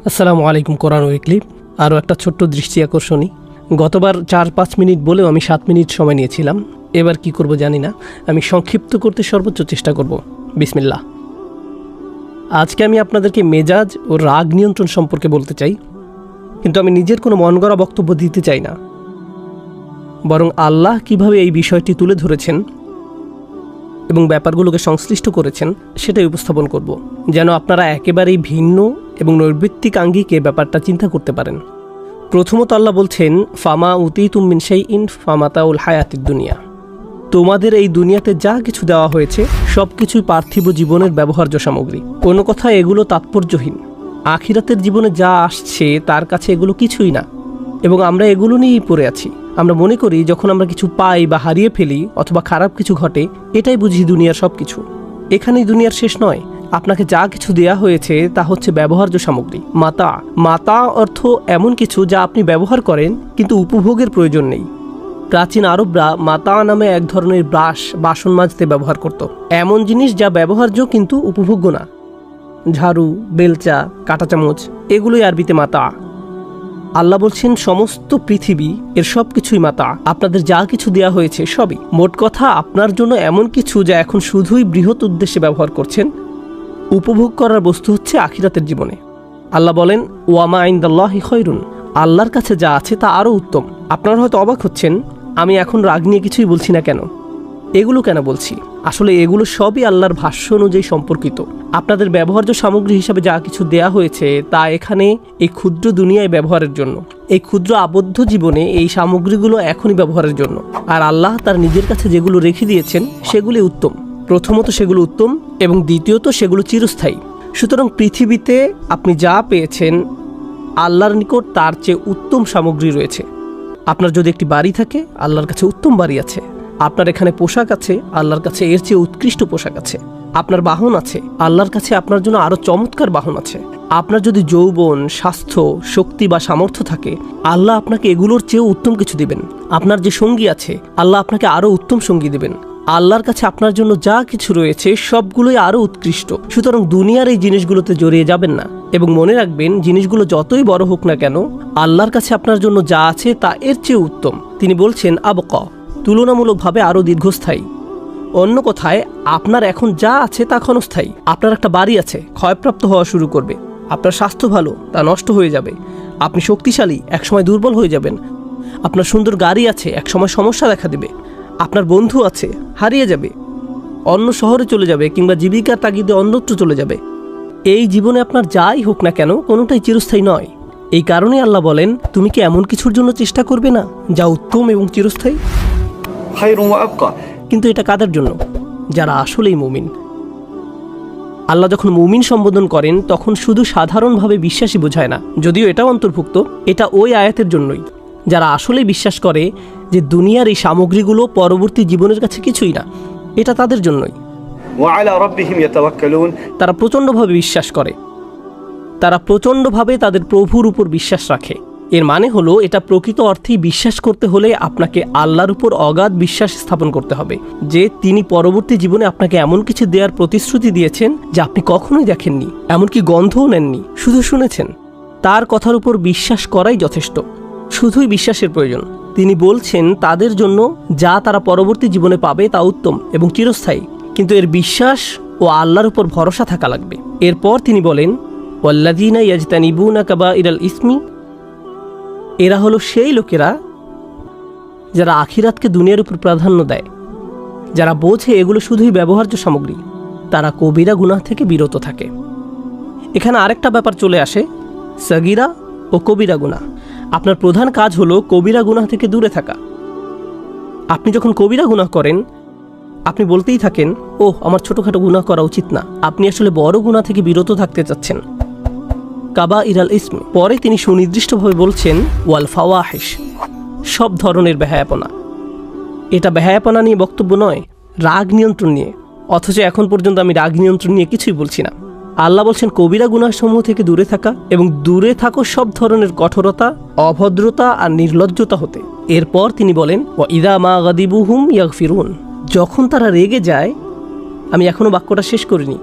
আসসালামু আলাইকুম। কোরআন উইকলি আরও একটা ছোট্ট দৃষ্টি আকর্ষণী। গতবার 4-5 মিনিট বলেও আমি 7 মিনিট সময় নিয়েছিলাম। এবার কি করব জানি না, আমি সংক্ষিপ্ত করতে সর্বোচ্চ চেষ্টা করব। বিসমিল্লাহ। আজকে আমি আপনাদেরকে মেজাজ ও রাগ নিয়ন্ত্রণ সম্পর্কে বলতে চাই, কিন্তু আমি নিজের কোনো মন গড়া বক্তব্য দিতে চাই না, বরং আল্লাহ কিভাবে এই বিষয়টি তুলে ধরেছেন এবং ব্যাপারগুলোকে সংশ্লিষ্ট করেছেন সেটাই উপস্থাপন করব, যেন আপনারা একেবারেই ভিন্ন এবং নৈর্বৃত্তিক আঙ্গিকে ব্যাপারটা চিন্তা করতে পারেন। প্রথমত আল্লাহ বলছেন, ফামা উতিতুম মিন শাইইন ফামাতাউল হায়াতিদ দুনিয়া। তোমাদের এই দুনিয়াতে যা কিছু দেওয়া হয়েছে সব কিছুই পার্থিব জীবনের ব্যবহার্য সামগ্রী। কোনো কথা এগুলো তাৎপর্যহীন। আখিরাতের জীবনে যা আসছে তার কাছে এগুলো কিছুই না, এবং আমরা এগুলো নিয়েই পড়ে আছি। আমরা মনে করি যখন আমরা কিছু পাই বা হারিয়ে ফেলি অথবা খারাপ কিছু ঘটে, এটাই বুঝি দুনিয়ার সব কিছু। এখানেই দুনিয়ার শেষ নয়। আপনাকে যা কিছু দেয়া হয়েছে তা হচ্ছে ব্যবহার্য সামগ্রী। মাতা মাতা অর্থ এমন কিছু যা আপনি ব্যবহার করেন কিন্তু উপভোগের প্রয়োজন নেই। প্রাচীন আরবরা মাতা নামে এক ধরনের ব্রাশ বাসন মাজতে ব্যবহার করত। এমন জিনিস যা ব্যবহার্য কিন্তু উপভোগ্য না। ঝাড়ু, বেলচা, কাঁটা চামচ, এগুলোই আরবিতে মাতা। আল্লাহ বলছেন সমস্ত পৃথিবী এর সব কিছুই মাতা। আপনাদের যা কিছু দেয়া হয়েছে সবই। মোট কথা, আপনার জন্য এমন কিছু যা এখন শুধুই বৃহৎ উদ্দেশ্যে ব্যবহার করছেন। উপভোগ করার বস্তু হচ্ছে আখিরাতের জীবনে। আল্লাহ বলেন, ওয়ামা ইনদাল্লাহি খায়রুন। আল্লাহর কাছে যা আছে তা আরও উত্তম। আপনারা হয়তো অবাক হচ্ছেন, আমি এখন রাগ নিয়ে কিছুই বলছি না কেন, এগুলো কেন বলছি। আসলে এগুলো সবই আল্লাহর ভাষ্য অনুযায়ী সম্পর্কিত। আপনাদের ব্যবহার্য সামগ্রী হিসাবে যা কিছু দেয়া হয়েছে তা এখানে এই ক্ষুদ্র দুনিয়ায় ব্যবহারের জন্য। এই ক্ষুদ্র আবদ্ধ জীবনে এই সামগ্রীগুলো এখনই ব্যবহারের জন্য। আর আল্লাহ তার নিজের কাছে যেগুলো রেখে দিয়েছেন সেগুলি উত্তম। প্রথমত সেগুলো উত্তম, এবং দ্বিতীয়ত সেগুলো চিরস্থায়ী। সুতরাং পৃথিবীতে আপনি যা পেয়েছেন আল্লাহর নিকট তার চেয়ে উত্তম সামগ্রী রয়েছে। আপনার যদি একটি বাড়ি থাকে, আল্লাহর কাছে উত্তম বাড়ি আছে। আপনার এখানে পোশাক আছে, আল্লাহর কাছে এর চেয়ে উৎকৃষ্ট পোশাক আছে। আপনার বাহন আছে, আল্লাহর কাছে আপনার জন্য আরও চমৎকার বাহন আছে। আপনার যদি যৌবন, স্বাস্থ্য, শক্তি বা সামর্থ্য থাকে, আল্লাহ আপনাকে এগুলোর চেয়েও উত্তম কিছু দিবেন। আপনার যে সঙ্গী আছে, আল্লাহ আপনাকে আরও উত্তম সঙ্গী দিবেন। আল্লাহর কাছে আপনার জন্য যা কিছু রয়েছে সবগুলোই আরও উৎকৃষ্ট। সুতরাং দুনিয়ার এই জিনিসগুলোতে জড়িয়ে যাবেন না, এবং মনে রাখবেন জিনিসগুলো যতই বড় হোক না কেন, আল্লাহর কাছে আপনার জন্য যা আছে তা এর চেয়ে উত্তম। তিনি বলছেন আবকা, তুলনামূলকভাবে আরও দীর্ঘস্থায়ী। অন্য কথায়, আপনার এখন যা আছে তা ক্ষণস্থায়ী। আপনার একটা বাড়ি আছে, ক্ষয়প্রাপ্ত হওয়া শুরু করবে। আপনার স্বাস্থ্য ভালো, তা নষ্ট হয়ে যাবে। আপনি শক্তিশালী, একসময় দুর্বল হয়ে যাবেন। আপনার সুন্দর গাড়ি আছে, একসময় সমস্যা দেখা দেবে। আপনার বন্ধু আছে, হারিয়ে যাবে, অন্য শহরে চলে যাবে, কিংবা জীবিকার তাগিদে অন্যত্র চলে যাবে। এই জীবনে আপনার যাই হোক না কেন, কোনোটাই চিরস্থায়ী নয়। এই কারণে আল্লাহ বলেন, তুমি কি এমন কিছুর জন্য চেষ্টা করবে না যা উত্তম এবং চিরস্থায়ী? কিন্তু এটা কাদের জন্য? যারা আসলেই মুমিন। আল্লাহ যখন মুমিন সম্বোধন করেন তখন শুধু সাধারণভাবে বিশ্বাসী বোঝায় না, যদিও এটাও অন্তর্ভুক্ত। এটা ওই আয়াতের জন্যই, যারা আসলেই বিশ্বাস করে যে দুনিয়ার এই সামগ্রীগুলো পরবর্তী জীবনের কাছে কিছুই না। এটা তাদের জন্যই। তারা প্রচণ্ডভাবে বিশ্বাস করে, তারা প্রচণ্ডভাবে তাদের প্রভুর উপর বিশ্বাস রাখে। এর মানে হলো, এটা প্রকৃত অর্থেই বিশ্বাস করতে হলে আপনাকে আল্লাহর উপর অগাধ বিশ্বাস স্থাপন করতে হবে যে তিনি পরবর্তী জীবনে আপনাকে এমন কিছু দেওয়ার প্রতিশ্রুতি দিয়েছেন যা আপনি কখনোই দেখেননি, এমনকি গন্ধও নেননি, শুধু শুনেছেন। তার কথার উপর বিশ্বাস করাই যথেষ্ট, শুধুই বিশ্বাসের প্রয়োজন। তিনি বলছেন তাদের জন্য যা তারা পরবর্তী জীবনে পাবে তা উত্তম এবং চিরস্থায়ী, কিন্তু এর বিশ্বাস ও আল্লাহর উপর ভরসা থাকা লাগবে। এরপর তিনি বলেন, ওয়াল্লাযীনা ইয়াজতানিবুনা কাবাইরাল ইসমি। এরা হলো সেই লোকেরা যারা আখিরাতকে দুনিয়ার উপর প্রাধান্য দেয়, যারা বোঝে এগুলো শুধুই ব্যবহার্য সামগ্রী। তারা কবিরা গুনাহ থেকে বিরত থাকে। এখানে আরেকটা ব্যাপার চলে আসে, সগীরা ও কবিরা গুনাহ। আপনার প্রধান কাজ হলো কবিরা গুনাহ থেকে দূরে থাকা। আপনি যখন কবিরা গুনাহ করেন, আপনি বলতেই থাকেন, ওহ, আমার ছোটোখাটো গুনাহ করা উচিত না। আপনি আসলে বড় গুনাহ থেকে বিরত থাকতে চাচ্ছেন। কাবাইরাল ইসম। পরে তিনি সুনির্দিষ্টভাবে বলছেন, ওয়াল ফাওয়াহিশ, সব ধরনের বেহায়াপনা। এটা বেহায়াপনা নিয়ে বক্তব্য নয়, রাগ নিয়ন্ত্রণ নিয়ে। অথচ এখন পর্যন্ত আমি রাগ নিয়ন্ত্রণ নিয়ে কিছুই বলছি না। আল্লাহ বলছেন কবিরা গুনাহসমূহ থেকে দূরে থাকা, এবং দূরে থাকো সব ধরনের কঠোরতা, অভদ্রতা আর নির্লজ্জতা হতে। এরপর তিনি বলেন, ওয়া ইযা মা গাদিবুহুম ইয়াগফিরুন। যখন তারা রেগে যায়, আমি এখনো বাক্যটা শেষ করিনি,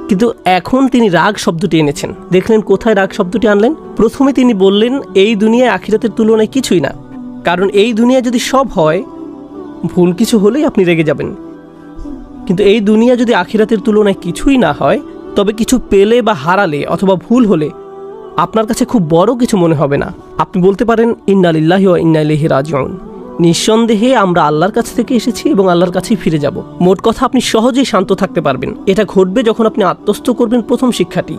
কিন্তু এখন তিনি রাগ শব্দটি এনেছেন। দেখলেন কোথায় রাগ শব্দটি আনলেন? প্রথমে তিনি বললেন এই দুনিয়ায় আখিরাতের তুলনায় কিছুই না, কারণ এই দুনিয়ায় যদি সব হয়, ভুল কিছু হলেই আপনি রেগে যাবেন। কিন্তু এই দুনিয়া যদি আখিরাতের তুলনায় কিছুই না হয়, তবে কিছু পেলে বা হারালে অথবা ভুল হলে আপনার কাছে খুব বড় কিছু মনে হবে না। আপনি বলতে পারেন ইন্না লিল্লাহি ওয়া ইন্না ইলাইহি রাজিউন, নিঃসন্দেহে আমরা আল্লাহর কাছ থেকে এসেছি এবং আল্লাহর কাছেই ফিরে যাব। মোট কথা আপনি সহজেই শান্ত থাকতে পারবেন। এটা ঘটবে যখন আপনি আত্মস্থ করবেন প্রথম শিক্ষাটি।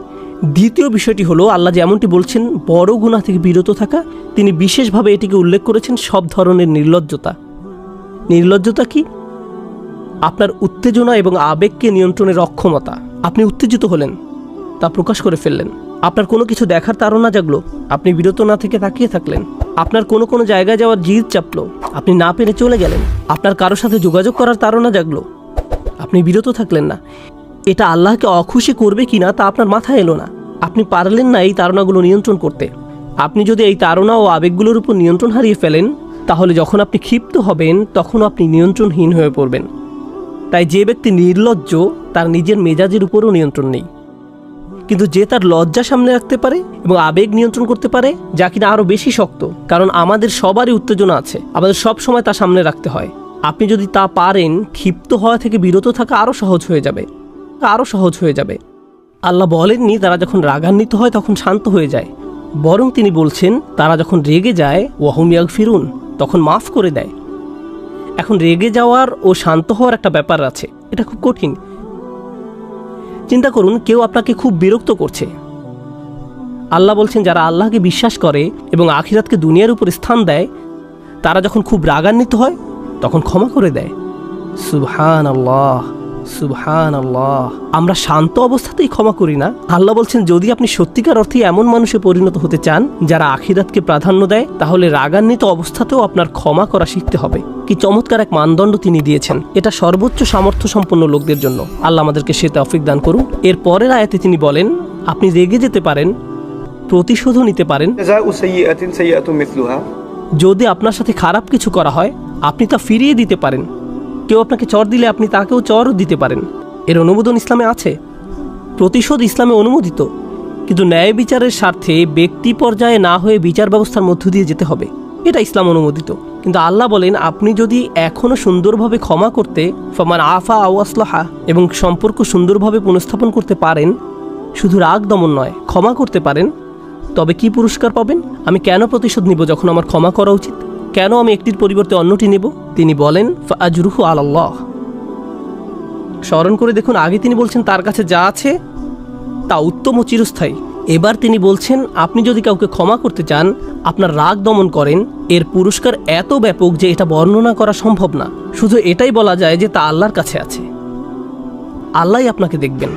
দ্বিতীয় বিষয়টি হলো, আল্লাহ যেমনটি বলছেন বড় গুনাহ থেকে বিরত থাকা, তিনি বিশেষভাবে এটিকে উল্লেখ করেছেন সব ধরনের নির্লজ্জতা। নির্লজ্জতা কি? আপনার উত্তেজনা এবং আবেগকে নিয়ন্ত্রণের অক্ষমতা। আপনি উত্তেজিত হলেন, তা প্রকাশ করে ফেললেন। আপনার কোনো কিছু দেখার তাড়না জাগলো, আপনি বিরত না থেকে তাকিয়ে থাকলেন। আপনার কোনো জায়গায় যাওয়ার জিদ চাপলো, আপনি না পেরে চলে গেলেন। আপনার কারোর সাথে যোগাযোগ করার তাড়না জাগলো, আপনি বিরত থাকলেন না। এটা আল্লাহকে অখুশি করবে কিনা তা আপনার মাথায় এলো না। আপনি পারলেন না এই তাড়নাগুলো নিয়ন্ত্রণ করতে। আপনি যদি এই তাড়না ও আবেগগুলোর উপর নিয়ন্ত্রণ হারিয়ে ফেলেন, তাহলে যখন আপনি ক্ষিপ্ত হবেন তখন আপনি নিয়ন্ত্রণহীন হয়ে পড়বেন। তাই যে ব্যক্তি নির্লজ্জ, তার নিজের মেজাজের উপরও নিয়ন্ত্রণ নেই। কিন্তু যে তার লজ্জা সামনে রাখতে পারে এবং আবেগ নিয়ন্ত্রণ করতে পারে, যা কিনা আরও বেশি শক্ত, কারণ আমাদের সবারই উত্তেজনা আছে, আমাদের সব সময় তা সামনে রাখতে হয়। আপনি যদি তা পারেন, ক্ষিপ্ত হওয়া থেকে বিরত থাকা আরও সহজ হয়ে যাবে, আরও সহজ হয়ে যাবে। আল্লাহ বলেননি তারা যখন রাগান্বিত হয় তখন শান্ত হয়ে যায়, বরং তিনি বলছেন তারা যখন রেগে যায় ওয়াহুম ইয়াগফিরুন, তখন মাফ করে দেয়। এখন রেগে যাওয়ার ও শান্ত হওয়ার একটা ব্যাপার আছে, এটা খুব কঠিন। চিন্তা করুন, কেউ আপনাকে খুব বিরক্ত করছে। আল্লাহ বলছেন যারা আল্লাহকে বিশ্বাস করে এবং আখিরাতকে দুনিয়ার উপর স্থান দেয়, তারা যখন খুব রাগান্বিত হয় তখন ক্ষমা করে দেয়। সুবহানাল্লাহ, সুবহানাল্লাহ। আমরা শান্ত অবস্থাতেই ক্ষমা করি না। আল্লাহ বলছেন যদি আপনি সত্যিকার অর্থে এমন মানুষে পরিণত হতে চান যারা আখিরাতকে প্রাধান্য দেয়, তাহলে রাগান্বিত অবস্থাতেও আপনার ক্ষমা করা শিখতে হবে। কি চমৎকার এক মানদণ্ড তিনি দিয়েছেন! এটা সর্বোচ্চ সামর্থ্য সম্পন্ন লোকদের জন্য। আল্লাহ আমাদেরকে সে তৌফিক দান করুন। এর পরের আয়াতে তিনি বলেন আপনি রেগে যেতে পারেন, প্রতিশোধও নিতে পারেন। যদি আপনার সাথে খারাপ কিছু করা হয়, আপনি তা ফিরিয়ে দিতে পারেন। কেউ আপনাকে চর দিলে আপনি তাকেও চরও দিতে পারেন। এর অনুমোদন ইসলামে আছে। প্রতিশোধ ইসলামে অনুমোদিত, কিন্তু ন্যায় বিচারের স্বার্থে ব্যক্তি পর্যায়ে না হয়ে বিচার ব্যবস্থার মধ্য দিয়ে যেতে হবে, এটা ইসলাম অনুমোদিত। কিন্তু আল্লাহ বলেন আপনি যদি এখনও সুন্দরভাবে ক্ষমা করতে, ফামান আফা আও আসলাহা, এবং সম্পর্ক সুন্দরভাবে পুনঃস্থাপন করতে পারেন, শুধু রাগ দমন নয়, ক্ষমা করতে পারেন, তবে কি পুরস্কার পাবেন? আমি কেন প্রতিশোধ নিব যখন আমার ক্ষমা করা উচিত? কেন আমি একটির পরিবর্তে অন্যটি নেব? তিনি বলেন ফাআজরুহু আলাল্লাহ। স্মরণ করে দেখুন, আগে তিনি বলছেন তার কাছে যা আছে তা উত্তম ও চিরস্থায়ী। এবার তিনি বলছেন আপনি যদি কাউকে ক্ষমা করতে চান, আপনার রাগ দমন করেন, এর পুরস্কার এত ব্যাপক যে এটা বর্ণনা করা সম্ভব না। শুধু এটাই বলা যায় যে তা আল্লাহর কাছে আছে। আল্লাহই আপনাকে দেখবেন,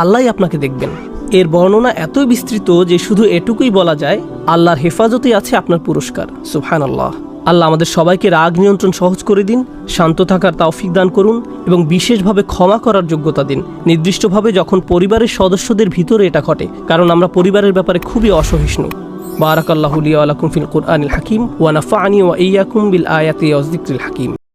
আল্লাহই আপনাকে দেখবেন। এর বর্ণনা এতই বিস্তৃত যে শুধু এটুকুই বলা যায় আল্লাহর হেফাজতেই আছে আপনার পুরস্কার। সুবহানাল্লাহ। আল্লাহ আমাদের সবাইকে রাগ নিয়ন্ত্রণ সহজ করে দিন, শান্ত থাকার তৌফিক দান করুন এবং বিশেষভাবে ক্ষমা করার যোগ্যতা দিন, নির্দিষ্টভাবে যখন পরিবারের সদস্যদের ভিতরে এটা ঘটে, কারণ আমরা পরিবারের ব্যাপারে খুবই অসহিষ্ণু। বারাকাল্লাহু লি ওয়া লাকুম ফিল কুরআনিল হাকিম ওয়া নাফা'নি ওয়া ইয়্যাকুম বিল আয়াতি ওয়াজ যিকরিল হাকিম।